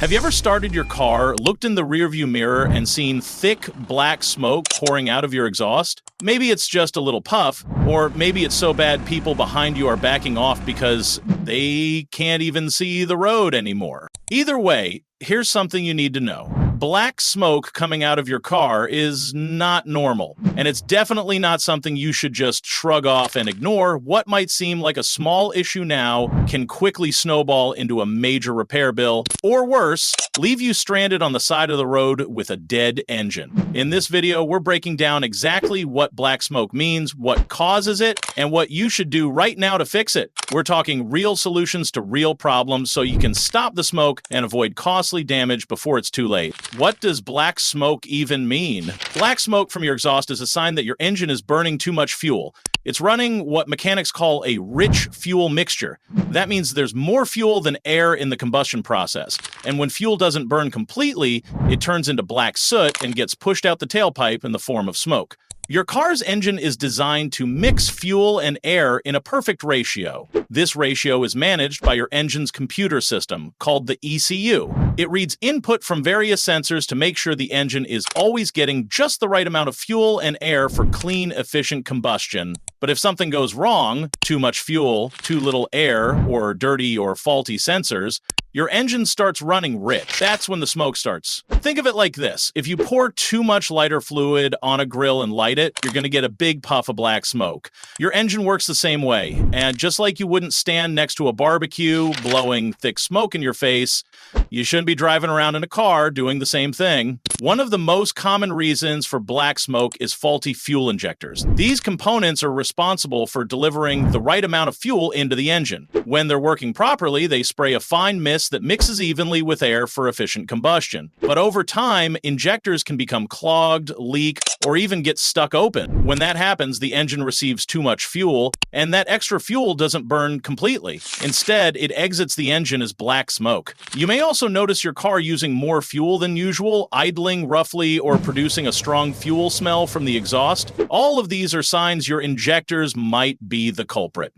Have you ever started your car, looked in the rearview mirror, and seen thick black smoke pouring out of your exhaust? Maybe it's just a little puff, or maybe it's so bad people behind you are backing off because they can't even see the road anymore. Either way, here's something you need to know. Black smoke coming out of your car is not normal, and it's definitely not something you should just shrug off and ignore. What might seem like a small issue now can quickly snowball into a major repair bill, or worse, leave you stranded on the side of the road with a dead engine. In this video, we're breaking down exactly what black smoke means, what causes it, and what you should do right now to fix it. We're talking real solutions to real problems so you can stop the smoke and avoid costly damage before it's too late. What does black smoke even mean? Black smoke from your exhaust is a sign that your engine is burning too much fuel. It's running what mechanics call a rich fuel mixture. That means there's more fuel than air in the combustion process. And when fuel doesn't burn completely, it turns into black soot and gets pushed out the tailpipe in the form of smoke. Your car's engine is designed to mix fuel and air in a perfect ratio. This ratio is managed by your engine's computer system, called the ECU. It reads input from various sensors to make sure the engine is always getting just the right amount of fuel and air for clean, efficient combustion. But if something goes wrong, too much fuel, too little air, or dirty or faulty sensors, your engine starts running rich. That's when the smoke starts. Think of it like this. If you pour too much lighter fluid on a grill and light it, you're going to get a big puff of black smoke. Your engine works the same way. And just like you wouldn't stand next to a barbecue blowing thick smoke in your face, you shouldn't be driving around in a car doing the same thing. One of the most common reasons for black smoke is faulty fuel injectors. These components are responsible for delivering the right amount of fuel into the engine. When they're working properly, they spray a fine mist that mixes evenly with air for efficient combustion. But over time, injectors can become clogged, leak, or even get stuck open. When that happens, the engine receives too much fuel, and that extra fuel doesn't burn completely. Instead, it exits the engine as black smoke. You may also notice your car using more fuel than usual, idling roughly, or producing a strong fuel smell from the exhaust. All of these are signs your injectors might be the culprit.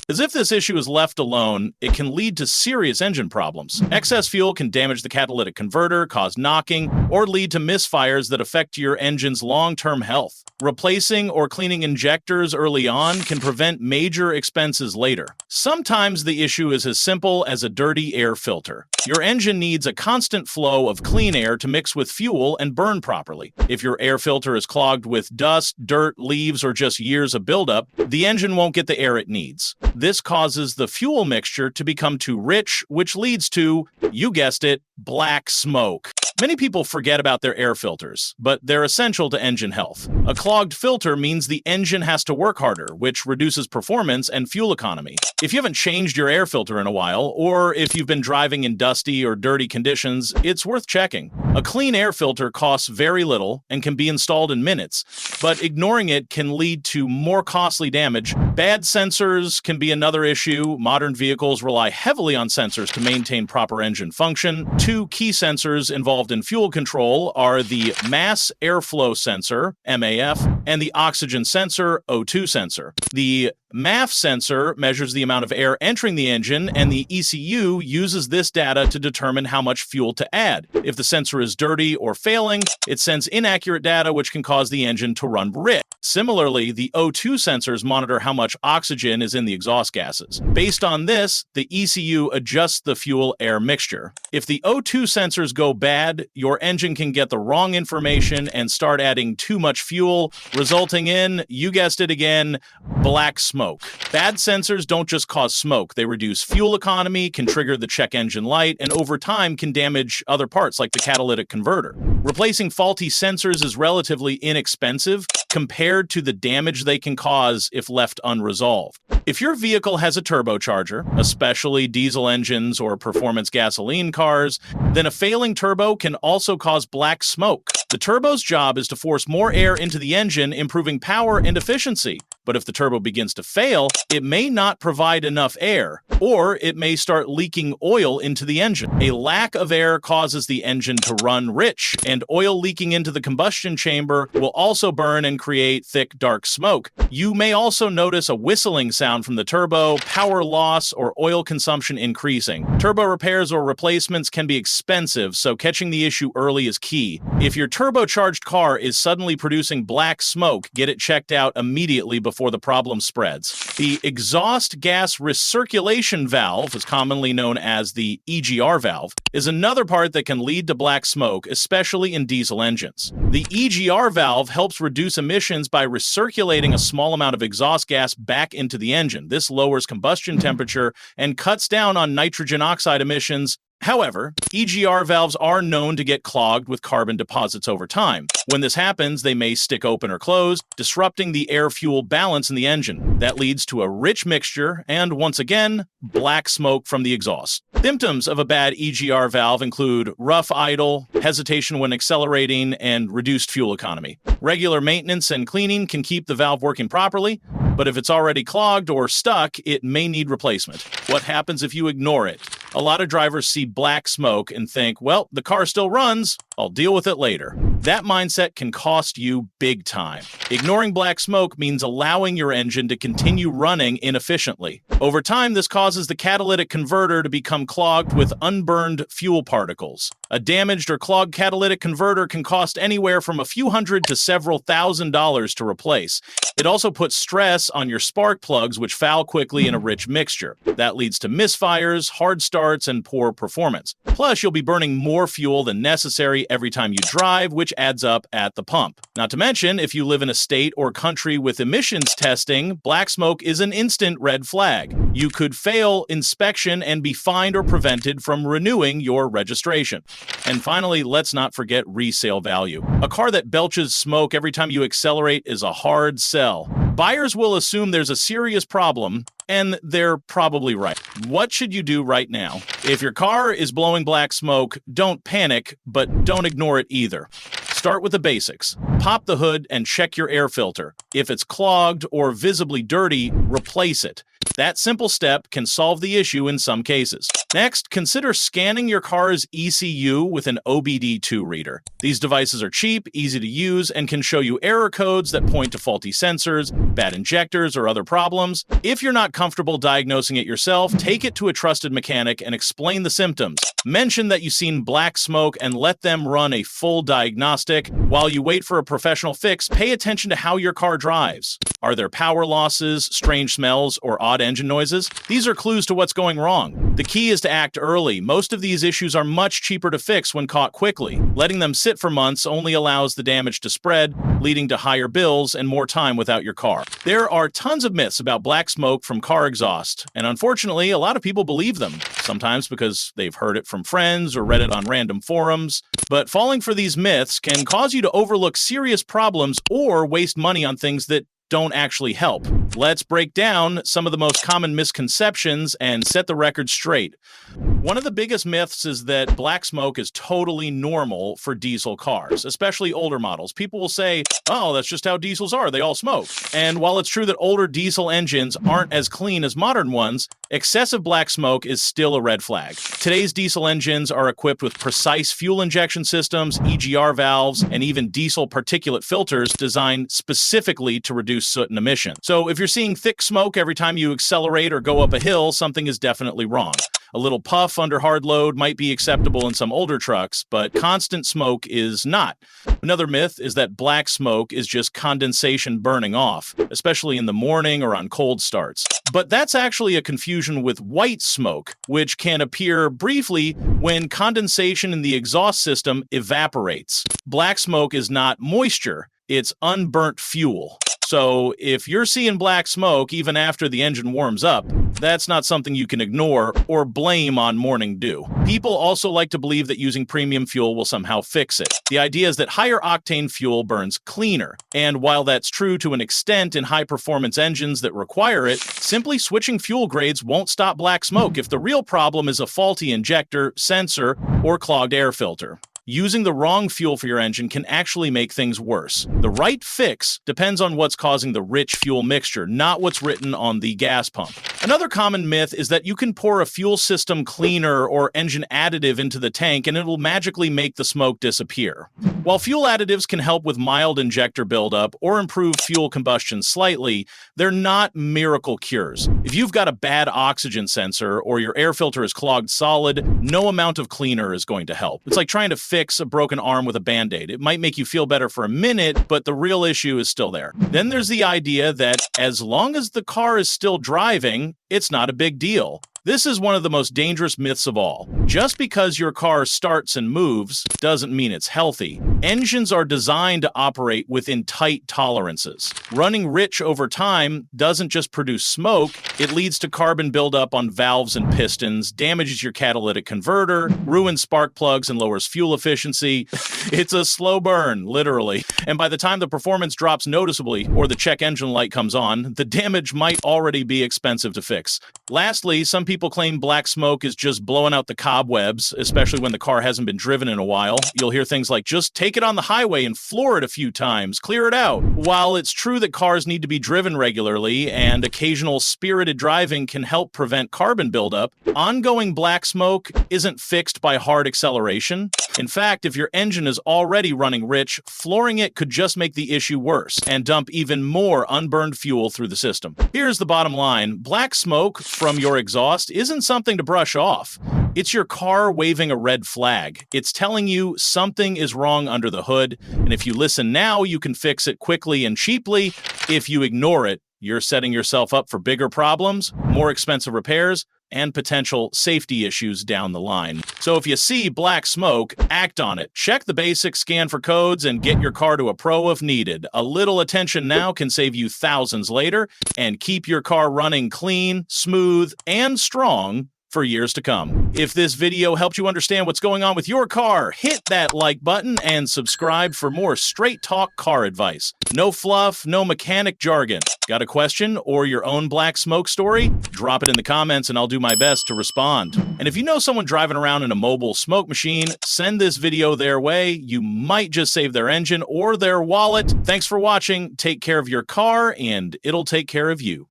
As if this issue is left alone, it can lead to serious engine problems. Excess fuel can damage the catalytic converter, cause knocking, or lead to misfires that affect your engine's long-term health. Replacing or cleaning injectors early on can prevent major expenses later. Sometimes the issue is as simple as a dirty air filter. Your engine needs a constant flow of clean air to mix with fuel and burn properly. If your air filter is clogged with dust, dirt, leaves, or just years of buildup, the engine won't get the air it needs. This causes the fuel mixture to become too rich, which leads to, you guessed it, black smoke. Many people forget about their air filters, but they're essential to engine health. A clogged filter means the engine has to work harder, which reduces performance and fuel economy. If you haven't changed your air filter in a while, or if you've been driving in dusty or dirty conditions, it's worth checking. A clean air filter costs very little and can be installed in minutes, but ignoring it can lead to more costly damage. Bad sensors can be another issue. Modern vehicles rely heavily on sensors to maintain proper engine function. Two key sensors involved in fuel control are the mass airflow sensor, MAF, and the oxygen sensor, O2 sensor. The MAF sensor measures the amount of air entering the engine, and the ECU uses this data to determine how much fuel to add. If the sensor is dirty or failing, it sends inaccurate data which can cause the engine to run rich. Similarly, the O2 sensors monitor how much oxygen is in the exhaust gases. Based on this, the ECU adjusts the fuel-air mixture. If the O2 sensors go bad, your engine can get the wrong information and start adding too much fuel, resulting in, you guessed it again, black smoke. Bad sensors don't just cause smoke. They reduce fuel economy, can trigger the check engine light, and over time can damage other parts like the catalytic converter. Replacing faulty sensors is relatively inexpensive compared to the damage they can cause if left unresolved. If your vehicle has a turbocharger, especially diesel engines or performance gasoline cars, then a failing turbo can also cause black smoke. The turbo's job is to force more air into the engine, improving power and efficiency. But if the turbo begins to fail, it may not provide enough air, or it may start leaking oil into the engine. A lack of air causes the engine to run rich, and oil leaking into the combustion chamber will also burn and create thick, dark smoke. You may also notice a whistling sound from the turbo, power loss, or oil consumption increasing. Turbo repairs or replacements can be expensive, so catching the issue early is key. If your turbocharged car is suddenly producing black smoke, get it checked out immediately before the problem spreads. The exhaust gas recirculation valve, is commonly known as the EGR valve, is another part that can lead to black smoke, especially in diesel engines. The EGR valve helps reduce emissions by recirculating a small amount of exhaust gas back into the engine. This lowers combustion temperature and cuts down on nitrogen oxide emissions. However, EGR valves are known to get clogged with carbon deposits over time. When this happens, they may stick open or close, disrupting the air-fuel balance in the engine. That leads to a rich mixture and, once again, black smoke from the exhaust. Symptoms of a bad EGR valve include rough idle, hesitation when accelerating, and reduced fuel economy. Regular maintenance and cleaning can keep the valve working properly, but if it's already clogged or stuck, it may need replacement. What happens if you ignore it? A lot of drivers see black smoke and think, well, the car still runs, I'll deal with it later. That mindset can cost you big time. Ignoring black smoke means allowing your engine to continue running inefficiently. Over time, this causes the catalytic converter to become clogged with unburned fuel particles. A damaged or clogged catalytic converter can cost anywhere from a few hundred to several $1,000s to replace. It also puts stress on your spark plugs, which foul quickly in a rich mixture. That leads to misfires, hard starts, and poor performance. Plus, you'll be burning more fuel than necessary every time you drive, which adds up at the pump. Not to mention, if you live in a state or country with emissions testing, black smoke is an instant red flag. You could fail inspection and be fined or prevented from renewing your registration. And finally, let's not forget resale value. A car that belches smoke every time you accelerate is a hard sell. Buyers will assume there's a serious problem, and they're probably right. What should you do right now? If your car is blowing black smoke, don't panic, but don't ignore it either. Start with the basics. Pop the hood and check your air filter. If it's clogged or visibly dirty, replace it. That simple step can solve the issue in some cases. Next, consider scanning your car's ECU with an OBD2 reader. These devices are cheap, easy to use, and can show you error codes that point to faulty sensors, bad injectors, or other problems. If you're not comfortable diagnosing it yourself, take it to a trusted mechanic and explain the symptoms. Mention that you've seen black smoke and let them run a full diagnostic. While you wait for a professional fix, pay attention to how your car drives. Are there power losses, strange smells, or odd engine noises? These are clues to what's going wrong. The key is to act early. Most of these issues are much cheaper to fix when caught quickly. Letting them sit for months only allows the damage to spread, leading to higher bills and more time without your car. There are tons of myths about black smoke from car exhaust, and unfortunately, a lot of people believe them, sometimes because they've heard it from friends or read it on random forums. But falling for these myths can cause you to overlook serious problems or waste money on things that don't actually help. Let's break down some of the most common misconceptions and set the record straight. One of the biggest myths is that black smoke is totally normal for diesel cars, especially older models. People will say, oh, that's just how diesels are, they all smoke. And while it's true that older diesel engines aren't as clean as modern ones, excessive black smoke is still a red flag. Today's diesel engines are equipped with precise fuel injection systems, EGR valves, and even diesel particulate filters designed specifically to reduce soot and emission. So if you're seeing thick smoke every time you accelerate or go up a hill, something is definitely wrong. A little puff under hard load might be acceptable in some older trucks, but constant smoke is not. Another myth is that black smoke is just condensation burning off, especially in the morning or on cold starts. But that's actually a confusion with white smoke, which can appear briefly when condensation in the exhaust system evaporates. Black smoke is not moisture, it's unburnt fuel. So if you're seeing black smoke even after the engine warms up, that's not something you can ignore or blame on morning dew. People also like to believe that using premium fuel will somehow fix it. The idea is that higher octane fuel burns cleaner. And while that's true to an extent in high-performance engines that require it, simply switching fuel grades won't stop black smoke if the real problem is a faulty injector, sensor, or clogged air filter. Using the wrong fuel for your engine can actually make things worse. The right fix depends on what's causing the rich fuel mixture, not what's written on the gas pump. Another common myth is that you can pour a fuel system cleaner or engine additive into the tank and it'll magically make the smoke disappear. While fuel additives can help with mild injector buildup or improve fuel combustion slightly, they're not miracle cures. If you've got a bad oxygen sensor or your air filter is clogged solid, no amount of cleaner is going to help. It's like trying to fix a broken arm with a Band-Aid. It might make you feel better for a minute, but the real issue is still there. Then there's the idea that as long as the car is still driving, it's not a big deal. This is one of the most dangerous myths of all. Just because your car starts and moves doesn't mean it's healthy. Engines are designed to operate within tight tolerances. Running rich over time doesn't just produce smoke, it leads to carbon buildup on valves and pistons, damages your catalytic converter, ruins spark plugs, and lowers fuel efficiency. It's a slow burn, literally. And by the time the performance drops noticeably or the check engine light comes on, the damage might already be expensive to fix. Lastly, some people claim black smoke is just blowing out the cobwebs, especially when the car hasn't been driven in a while. You'll hear things like, just take it on the highway and floor it a few times, clear it out. While it's true that cars need to be driven regularly and occasional spirited driving can help prevent carbon buildup, ongoing black smoke isn't fixed by hard acceleration. In fact, if your engine is already running rich, flooring it could just make the issue worse and dump even more unburned fuel through the system. Here's the bottom line. Black smoke from your exhaust isn't something to brush off. It's your car waving a red flag. It's telling you something is wrong under the hood, and if you listen now, you can fix it quickly and cheaply. If you ignore it, you're setting yourself up for bigger problems, more expensive repairs, and potential safety issues down the line. So if you see black smoke, act on it. Check the basics, scan for codes, and get your car to a pro if needed. A little attention now can save you thousands later and keep your car running clean, smooth, and strong for years to come. If this video helped you understand what's going on with your car, hit that like button and subscribe for more straight talk car advice. No fluff, no mechanic jargon. Got a question or your own black smoke story? Drop it in the comments and I'll do my best to respond. And if you know someone driving around in a mobile smoke machine, send this video their way. You might just save their engine or their wallet. Thanks for watching. Take care of your car and it'll take care of you.